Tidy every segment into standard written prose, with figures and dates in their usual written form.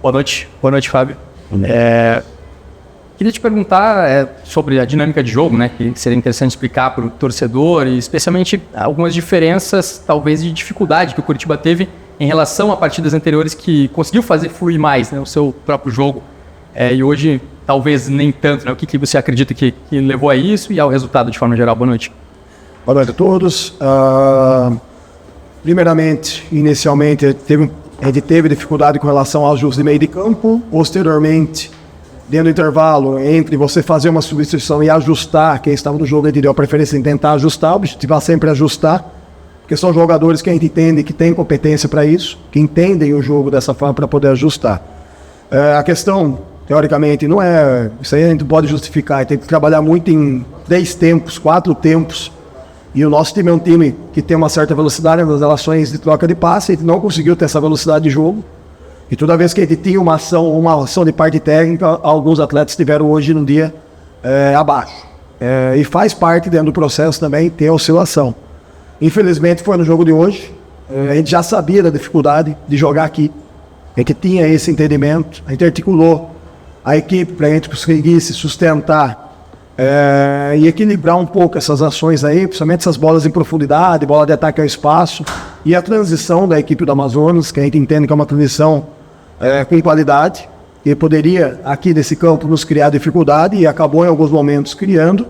Boa noite, Fábio. Queria te perguntar sobre a dinâmica de jogo, né? Que seria interessante explicar para o torcedor, e especialmente algumas diferenças, talvez, de dificuldade que o Curitiba teve em relação a partidas anteriores que conseguiu fazer fluir mais, né, o seu próprio jogo. E hoje, talvez nem tanto, né? O que você acredita que levou a isso e ao resultado de forma geral? Boa noite. Boa noite a todos. Primeiramente, inicialmente, a gente teve dificuldade com relação aos ajustes de meio de campo. Posteriormente, dentro do intervalo, entre você fazer uma substituição e ajustar, quem estava no jogo, a gente deu a preferência em tentar ajustar, o objetivo é sempre ajustar, porque são jogadores que a gente entende que tem competência para isso, que entendem o jogo dessa forma para poder ajustar. A questão, teoricamente, não é... Isso aí a gente pode justificar, tem que trabalhar muito em 3 tempos, 4 tempos, e o nosso time é um time que tem uma certa velocidade nas relações de troca de passe, a gente não conseguiu ter essa velocidade de jogo, e toda vez que a gente tinha uma ação de parte técnica, alguns atletas tiveram hoje no dia abaixo. E faz parte dentro do processo também ter oscilação. Infelizmente foi no jogo de hoje, a gente já sabia da dificuldade de jogar aqui, a gente tinha esse entendimento, a gente articulou a equipe para a gente conseguir se sustentar e equilibrar um pouco essas ações aí, principalmente essas bolas em profundidade, bola de ataque ao espaço, e a transição da equipe do Amazonas, que a gente entende que é uma transição com qualidade, que poderia aqui nesse campo nos criar dificuldade, e acabou em alguns momentos criando.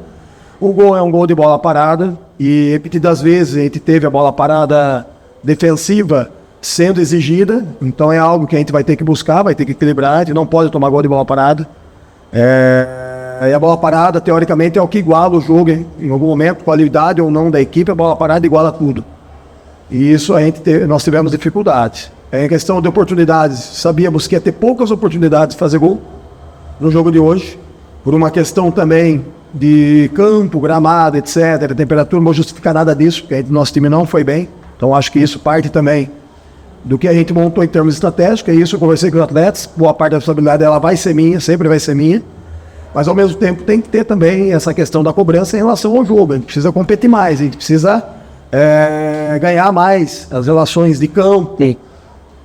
O gol é um gol de bola parada, e repetidas vezes a gente teve a bola parada defensiva sendo exigida, então é algo que a gente vai ter que buscar, vai ter que equilibrar, a gente não pode tomar gol de bola parada. E a bola parada, teoricamente, é o que iguala o jogo, hein? Em algum momento, qualidade ou não da equipe, a bola parada iguala tudo. E isso nós tivemos dificuldades. Em questão de oportunidades, sabíamos que ia ter poucas oportunidades de fazer gol no jogo de hoje, por uma questão também de campo, gramado, etc. A temperatura não justifica nada disso, porque nosso time não foi bem. Então acho que isso parte também do que a gente montou em termos estratégicos, e isso eu conversei com os atletas, boa parte da responsabilidade dela vai ser minha, sempre vai ser minha. Mas, ao mesmo tempo, tem que ter também essa questão da cobrança em relação ao jogo. A gente precisa competir mais, a gente precisa ganhar mais as relações de campo. Sim.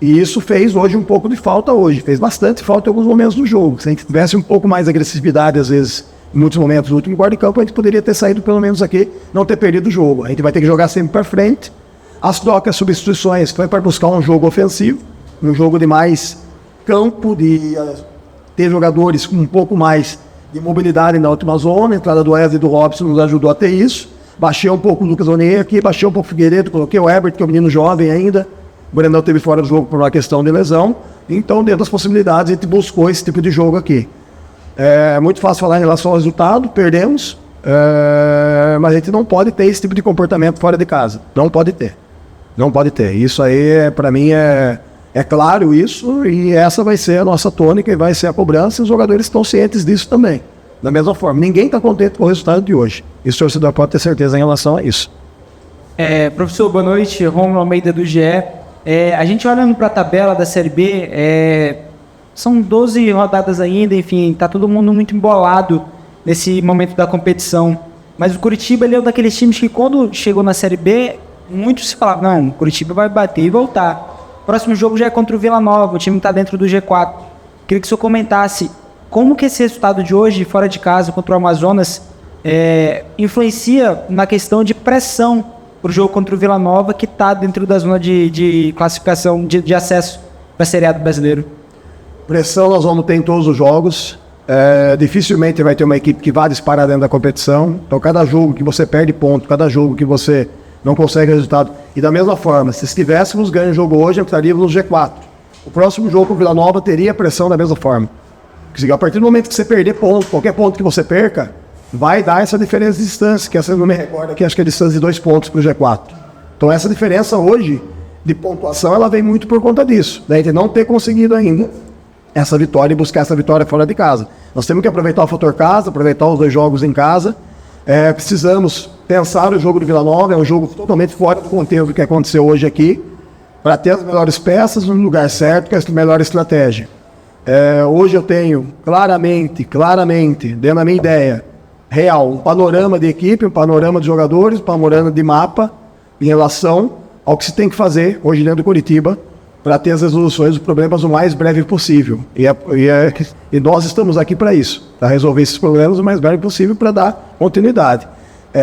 E isso fez hoje um pouco de falta hoje. Fez bastante falta em alguns momentos do jogo. Se a gente tivesse um pouco mais de agressividade, às vezes, em muitos momentos do último quarto de campo, a gente poderia ter saído pelo menos aqui, não ter perdido o jogo. A gente vai ter que jogar sempre para frente. As trocas, substituições, foi para buscar um jogo ofensivo, um jogo de mais campo, de ter jogadores com um pouco mais de mobilidade na última zona. A entrada do Wesley e do Robson nos ajudou a ter isso. Baixei um pouco o Lucas Onei aqui, baixei um pouco o Figueiredo, coloquei o Herbert, que é um menino jovem ainda. O Brendão teve fora do jogo por uma questão de lesão. Então, dentro das possibilidades, a gente buscou esse tipo de jogo aqui. É muito fácil falar em relação ao resultado, perdemos, mas a gente não pode ter esse tipo de comportamento fora de casa. Não pode ter. Não pode ter. Isso aí, para mim, é claro isso, e essa vai ser a nossa tônica e vai ser a cobrança, e os jogadores estão cientes disso também. Da mesma forma, ninguém está contente com o resultado de hoje. Isso o torcedor pode ter certeza em relação a isso. Professor, boa noite. Romulo Almeida do GE. A gente olhando para a tabela da Série B, são 12 rodadas ainda, enfim, está todo mundo muito embolado nesse momento da competição. Mas o Curitiba, ele é um daqueles times que, quando chegou na Série B, muitos se falavam, não, o Curitiba vai bater e voltar. O próximo jogo já é contra o Vila Nova, o time está dentro do G4. Queria que o senhor comentasse como que esse resultado de hoje, fora de casa, contra o Amazonas, influencia na questão de pressão para o jogo contra o Vila Nova, que está dentro da zona de classificação, de acesso para a Série A do Brasileiro. Pressão nós vamos ter em todos os jogos. Dificilmente vai ter uma equipe que vá disparar dentro da competição. Então, cada jogo que você perde ponto, cada jogo que você não consegue resultado. E da mesma forma, se estivéssemos ganhando o jogo hoje, entraríamos no G4. O próximo jogo com o Vila Nova teria pressão da mesma forma. Porque, a partir do momento que você perder ponto, qualquer ponto que você perca, vai dar essa diferença de distância, que essa não me recordo aqui, acho que é a distância de 2 pontos para o G4. Então essa diferença hoje de pontuação, ela vem muito por conta disso, da gente não ter conseguido ainda essa vitória e buscar essa vitória fora de casa. Nós temos que aproveitar o fator casa, aproveitar os 2 jogos em casa. Precisamos pensar o jogo do Vila Nova, é um jogo totalmente fora do contexto do que aconteceu hoje aqui, para ter as melhores peças no lugar certo, com a melhor estratégia. Hoje eu tenho claramente, dentro da minha ideia real, um panorama de equipe, um panorama de jogadores, um panorama de mapa em relação ao que se tem que fazer hoje dentro do Curitiba para ter as resoluções dos problemas o mais breve possível. E nós estamos aqui para isso, para resolver esses problemas o mais breve possível, para dar continuidade.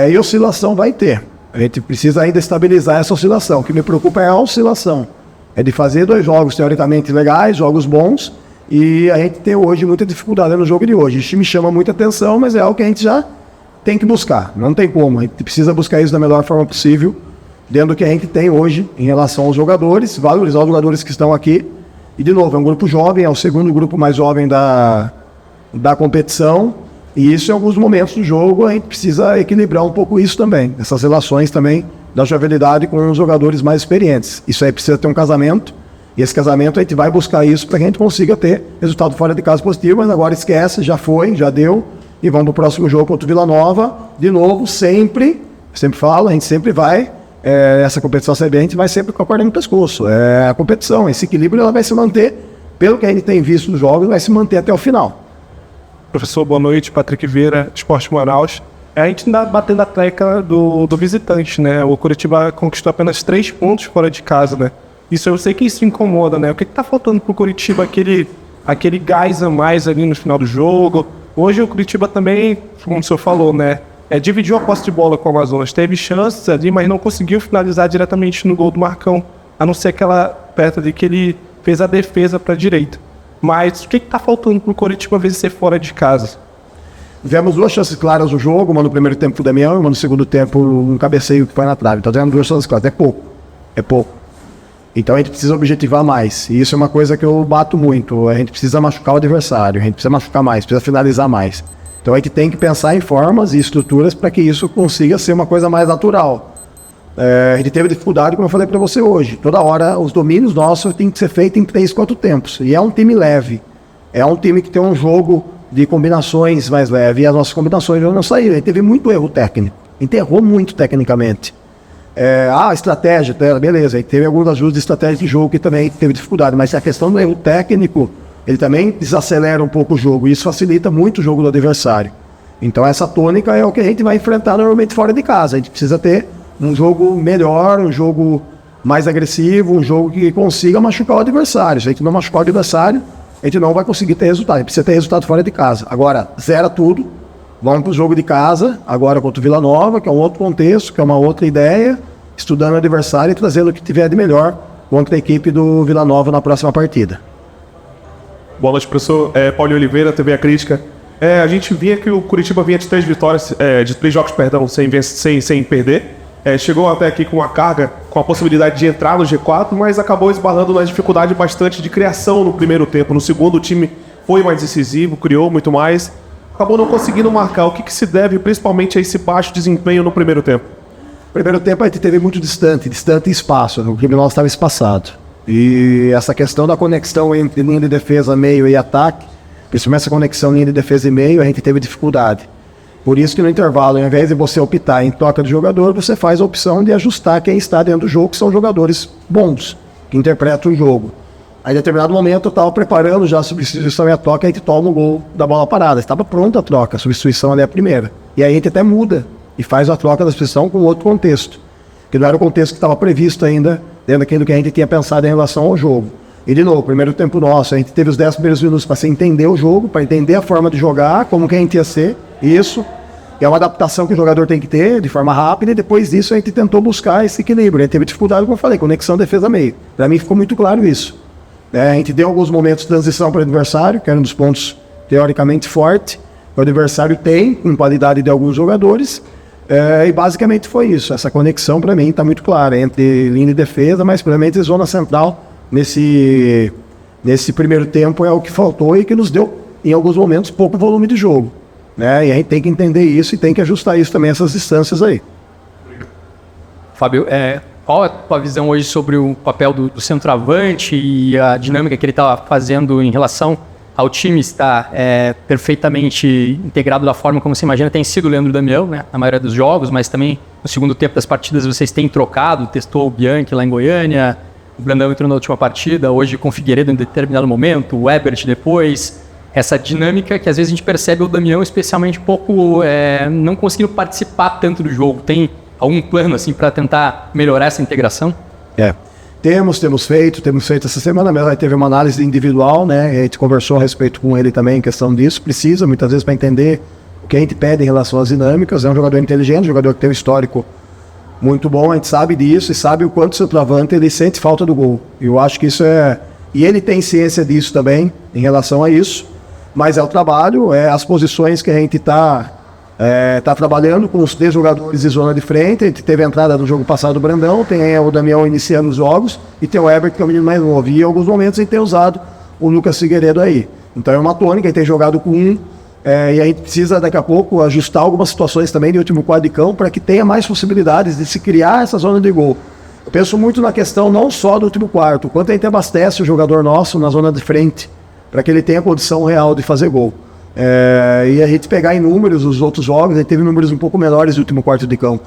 E oscilação vai ter. A gente precisa ainda estabilizar essa oscilação. O que me preocupa é a oscilação. É de fazer 2 jogos teoricamente legais, jogos bons, e a gente tem hoje muita dificuldade no jogo de hoje. Isso me chama muita atenção, mas é algo que a gente já tem que buscar. Não tem como. A gente precisa buscar isso da melhor forma possível, dentro do que a gente tem hoje em relação aos jogadores, valorizar os jogadores que estão aqui. E, de novo, é um grupo jovem, é o segundo grupo mais jovem da competição. E isso, em alguns momentos do jogo, a gente precisa equilibrar um pouco isso também. Essas relações também da jovialidade com os jogadores mais experientes. Isso aí precisa ter um casamento. E esse casamento a gente vai buscar isso para que a gente consiga ter resultado fora de casa positivo. Mas agora esquece, já foi, já deu. E vamos para o próximo jogo contra o Vila Nova. De novo, sempre falo, a gente sempre vai... essa competição CB, a gente vai sempre com a corda no pescoço. A competição, esse equilíbrio, ela vai se manter, pelo que a gente tem visto nos jogos, vai se manter até o final. Professor, boa noite. Patrick Vieira, Esporte Manaus. A gente ainda batendo a tecla do visitante, né? O Coritiba conquistou apenas 3 pontos fora de casa, né? Isso eu sei que isso incomoda, né? O que tá faltando pro Coritiba? Aquele gás a mais ali no final do jogo. Hoje o Coritiba também, como o senhor falou, né? Dividiu a posse de bola com o Amazonas, teve chances ali, mas não conseguiu finalizar diretamente no gol do Marcão, a não ser aquela perto ali que ele fez a defesa para a direita. Mas o que está faltando para o Coritiba vencer fora de casa? Tivemos 2 chances claras no jogo, uma no primeiro tempo pro Damião e uma no segundo tempo um cabeceio que foi na trave. Então tivemos 2 chances claras, é pouco. Então a gente precisa objetivar mais, e isso é uma coisa que eu bato muito. A gente precisa machucar o adversário, a gente precisa machucar mais, precisa finalizar mais. Então a gente tem que pensar em formas e estruturas para que isso consiga ser uma coisa mais natural. A gente teve dificuldade, como eu falei para você hoje. Toda hora os domínios nossos têm que ser feitos em 3, 4 tempos. E é um time leve. É um time que tem um jogo de combinações mais leve. E as nossas combinações não saíram. A gente teve muito erro técnico. A gente errou muito tecnicamente. Estratégia, beleza. A gente teve alguns ajustes de estratégia de jogo que também teve dificuldade. Mas a questão do erro técnico, ele também desacelera um pouco o jogo, e isso facilita muito o jogo do adversário. Então essa tônica é o que a gente vai enfrentar normalmente fora de casa. A gente precisa ter um jogo melhor, um jogo mais agressivo, um jogo que consiga machucar o adversário. Se a gente não machucar o adversário, a gente não vai conseguir ter resultado. A gente precisa ter resultado fora de casa. Agora, zera tudo, vamos para o jogo de casa, agora contra o Vila Nova, que é um outro contexto, que é uma outra ideia, estudando o adversário e trazendo o que tiver de melhor contra a equipe do Vila Nova na próxima partida. Boa noite, professor. Paulo Oliveira, TV A Crítica. A gente via que o Coritiba vinha de 3 vitórias, de 3 jogos, perdão, sem perder. Chegou até aqui com uma carga, com a possibilidade de entrar no G4, mas acabou esbarrando na dificuldade bastante de criação no primeiro tempo. No segundo, o time foi mais decisivo, criou muito mais. Acabou não conseguindo marcar. O que se deve principalmente a esse baixo desempenho no primeiro tempo? No primeiro tempo a gente teve muito distante espaço. O time nosso estava espaçado. E essa questão da conexão entre linha de defesa, meio e ataque, principalmente essa conexão linha de defesa e meio, a gente teve dificuldade. Por isso que no intervalo, ao invés de você optar em troca de jogador, você faz a opção de ajustar quem está dentro do jogo, que são jogadores bons, que interpretam o jogo. Aí, em determinado momento, eu estava preparando já a substituição e a troca, e a gente toma o gol da bola parada. Estava pronta a troca, a substituição ali é a primeira. E aí a gente até muda e faz a troca da substituição com outro contexto, que não era o contexto que estava previsto ainda, dentro daquilo que a gente tinha pensado em relação ao jogo. E de novo, primeiro tempo nosso, a gente teve os 10 primeiros minutos para se entender o jogo, para entender a forma de jogar, como que a gente ia ser, isso. É uma adaptação que o jogador tem que ter de forma rápida, e depois disso a gente tentou buscar esse equilíbrio. A gente teve dificuldade, como eu falei, conexão defesa-meio. Para mim ficou muito claro isso. A gente deu alguns momentos de transição para o adversário, que era um dos pontos teoricamente fortes, que o adversário tem, com qualidade de alguns jogadores, e basicamente foi isso. Essa conexão para mim está muito clara entre linha de defesa, mas provavelmente zona central nesse primeiro tempo é o que faltou e que nos deu, em alguns momentos, pouco volume de jogo. E a gente tem que entender isso e tem que ajustar isso também, essas distâncias aí. Fábio, qual é a tua visão hoje sobre o papel do centroavante e a dinâmica que ele está fazendo em relação ao time estar perfeitamente integrado da forma como você imagina? Tem sido o Leandro Damião, né, na maioria dos jogos, mas também no segundo tempo das partidas vocês têm trocado, testou o Bianchi lá em Goiânia, o Brandão entrou na última partida, hoje com o Figueiredo em determinado momento, o Ebert depois. Essa dinâmica que às vezes a gente percebe o Damião especialmente um pouco não conseguindo participar tanto do jogo. Tem algum plano assim para tentar melhorar essa integração? Temos feito essa semana mesmo, aí teve uma análise individual, né? A gente conversou a respeito com ele também em questão disso. Precisa, muitas vezes, para entender o que a gente pede em relação às dinâmicas. É um jogador inteligente, um jogador que tem um histórico muito bom, a gente sabe disso e sabe o quanto o centroavante ele sente falta do gol. Eu acho que isso é... E ele tem ciência disso também, em relação a isso. Mas é o trabalho, é as posições que a gente está trabalhando com os 3 jogadores de zona de frente. A gente teve a entrada do jogo passado do Brandão, tem o Damião iniciando os jogos e tem o Herbert, que é o menino mais novo. E em alguns momentos a gente tem usado o Lucas Figueiredo aí. Então é uma tônica, a gente tem jogado com um, e a gente precisa daqui a pouco ajustar algumas situações também de último quadro de campo para que tenha mais possibilidades de se criar essa zona de gol. Eu penso muito na questão não só do último quarto, quanto a gente abastece o jogador nosso na zona de frente, para que ele tenha condição real de fazer gol. E a gente pegar em números os outros jogos, ele teve números um pouco menores do último quarto de campo.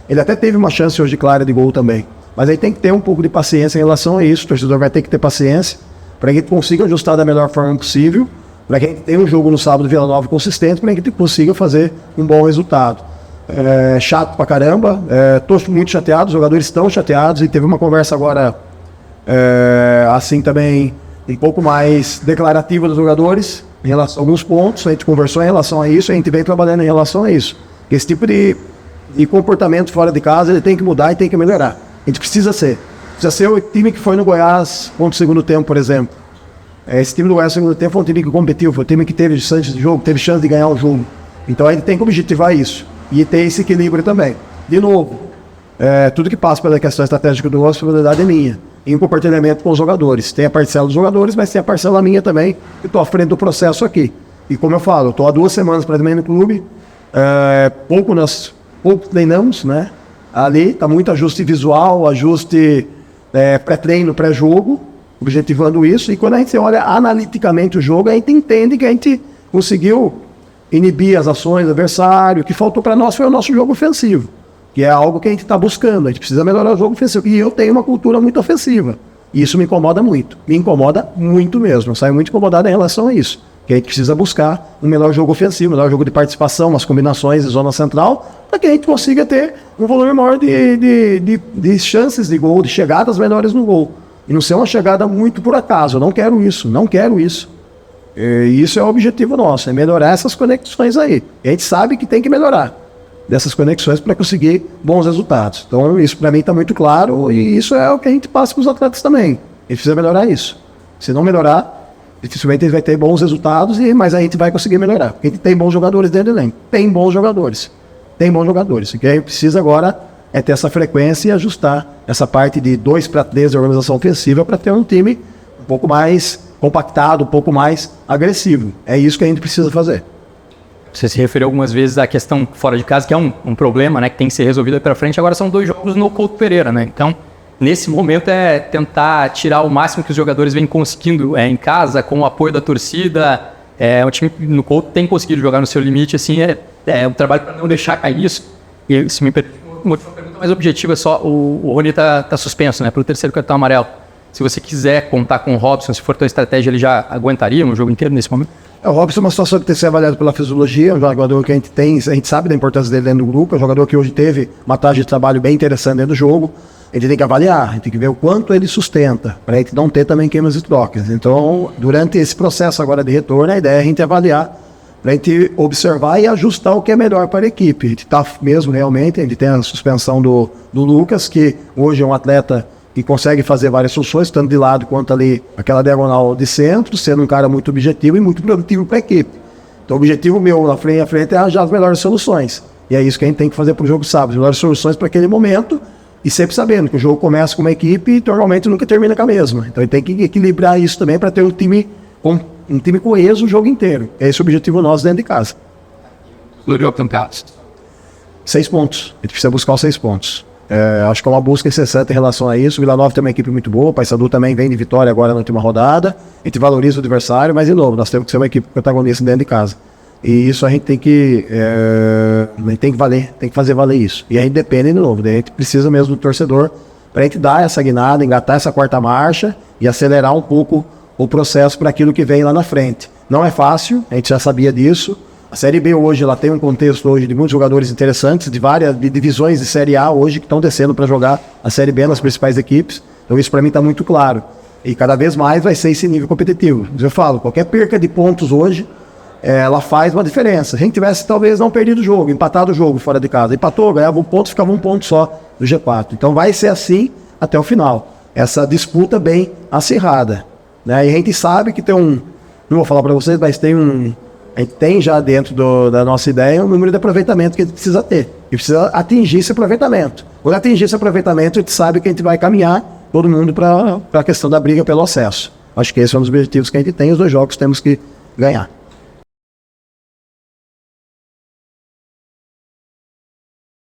Ele até teve uma chance hoje clara de gol também. Mas aí tem que ter um pouco de paciência em relação a isso. O torcedor vai ter que ter paciência para que a gente consiga ajustar da melhor forma possível, para que a gente tenha um jogo no sábado Vila Nova consistente, para que a gente consiga fazer um bom resultado. Chato pra caramba, tô muito chateado, os jogadores estão chateados e teve uma conversa agora assim também um pouco mais declarativa dos jogadores em relação a alguns pontos. A gente conversou em relação a isso, a gente vem trabalhando em relação a isso. Esse tipo de comportamento fora de casa ele tem que mudar e tem que melhorar. A gente precisa ser o time que foi no Goiás contra o segundo tempo, por exemplo. Esse time do Goiás no segundo tempo foi um time que competiu, foi um time que teve chance de jogo, teve chance de ganhar o jogo. Então a gente tem que objetivar isso e ter esse equilíbrio também. De novo, tudo que passa pela questão estratégica do nosso, a responsabilidade é minha. Em compartilhamento com os jogadores. Tem a parcela dos jogadores, mas tem a parcela minha também, que estou à frente do processo aqui. E como eu falo, estou há 2 semanas praticamente no clube, pouco treinamos, né? Ali está muito ajuste visual, ajuste pré-treino, pré-jogo, objetivando isso. E quando a gente olha analiticamente o jogo, a gente entende que a gente conseguiu inibir as ações do adversário. O que faltou para nós foi o nosso jogo ofensivo, que é algo que a gente está buscando. A gente precisa melhorar o jogo ofensivo. E eu tenho uma cultura muito ofensiva. E isso me incomoda muito. Me incomoda muito mesmo. Eu saio muito incomodado em relação a isso. Que a gente precisa buscar um melhor jogo ofensivo, um melhor jogo de participação, umas combinações de zona central, para que a gente consiga ter um volume maior de chances de gol, de chegadas melhores no gol. E não ser uma chegada muito por acaso. Eu não quero isso. E isso é o objetivo nosso, é melhorar essas conexões aí. E a gente sabe que tem que melhorar dessas conexões para conseguir bons resultados. Então isso para mim está muito claro e isso é o que a gente passa para os atletas também. A gente precisa melhorar isso. Se não melhorar, dificilmente a gente vai ter bons resultados, mas a gente vai conseguir melhorar. Porque a gente tem bons jogadores dentro do elenco. Tem bons jogadores. O que a gente precisa agora é ter essa frequência e ajustar essa parte de 2 para 3 de organização ofensiva para ter um time um pouco mais compactado, um pouco mais agressivo. É isso que a gente precisa fazer. Você se referiu algumas vezes à questão fora de casa, que é um problema, né, que tem que ser resolvido para frente. Agora são 2 jogos no Couto Pereira, né? Então, nesse momento é tentar tirar o máximo que os jogadores vêm conseguindo em casa, com o apoio da torcida. O time no Couto tem conseguido jogar no seu limite, assim, é um trabalho para não deixar cair isso. E se me permite, uma pergunta mais objetiva é só, o Rony tá suspenso, né, pelo 3º cartão amarelo. Se você quiser contar com o Robson, se for tua estratégia, ele já aguentaria um jogo inteiro nesse momento? O Robson é uma situação que tem que ser avaliada pela fisiologia, é um jogador que a gente sabe da importância dele dentro do grupo, é um jogador que hoje teve uma taxa de trabalho bem interessante dentro do jogo. A gente tem que avaliar, a gente tem que ver o quanto ele sustenta, para a gente não ter também queimas e trocas. Então, durante esse processo agora de retorno, a ideia é a gente avaliar, para a gente observar e ajustar o que é melhor para a equipe. A gente está mesmo realmente, a gente tem a suspensão do Lucas, que hoje é um atleta que consegue fazer várias funções, tanto de lado quanto ali aquela diagonal de centro, sendo um cara muito objetivo e muito produtivo para a equipe. Então o objetivo meu na frente é arranjar as melhores soluções. E é isso que a gente tem que fazer para o jogo sábado, as melhores soluções para aquele momento, e sempre sabendo que o jogo começa com uma equipe e normalmente nunca termina com a mesma. Então a gente tem que equilibrar isso também para ter um time coeso o jogo inteiro. É esse o objetivo nosso dentro de casa. 6 pontos. A gente precisa buscar os 6 pontos. Acho que é uma busca incessante em relação a isso. O Vila Nova tem uma equipe muito boa, o Paysandu também vem de vitória agora na última rodada. A gente valoriza o adversário, mas de novo, nós temos que ser uma equipe protagonista dentro de casa. E isso a gente tem que fazer valer isso. E a gente depende de novo, a gente precisa mesmo do torcedor para a gente dar essa guinada, engatar essa 4ª marcha e acelerar um pouco o processo para aquilo que vem lá na frente. Não é fácil, a gente já sabia disso. A Série B hoje ela tem um contexto hoje de muitos jogadores interessantes, de várias divisões de Série A hoje que estão descendo para jogar a Série B nas principais equipes. Então isso para mim está muito claro. E cada vez mais vai ser esse nível competitivo. Eu falo, qualquer perca de pontos hoje, ela faz uma diferença. Se a gente tivesse talvez não perdido o jogo, empatado o jogo fora de casa, empatou, ganhava um ponto, ficava um ponto só do G4. Então vai ser assim até o final. Essa disputa bem acirrada, né? E a gente sabe que tem não vou falar para vocês, mas a gente tem já dentro da nossa ideia um número de aproveitamento que a gente precisa ter. E precisa atingir esse aproveitamento. Quando atingir esse aproveitamento, a gente sabe que a gente vai caminhar todo mundo para a questão da briga pelo acesso. Acho que esse é um dos objetivos que a gente tem, os 2 jogos temos que ganhar.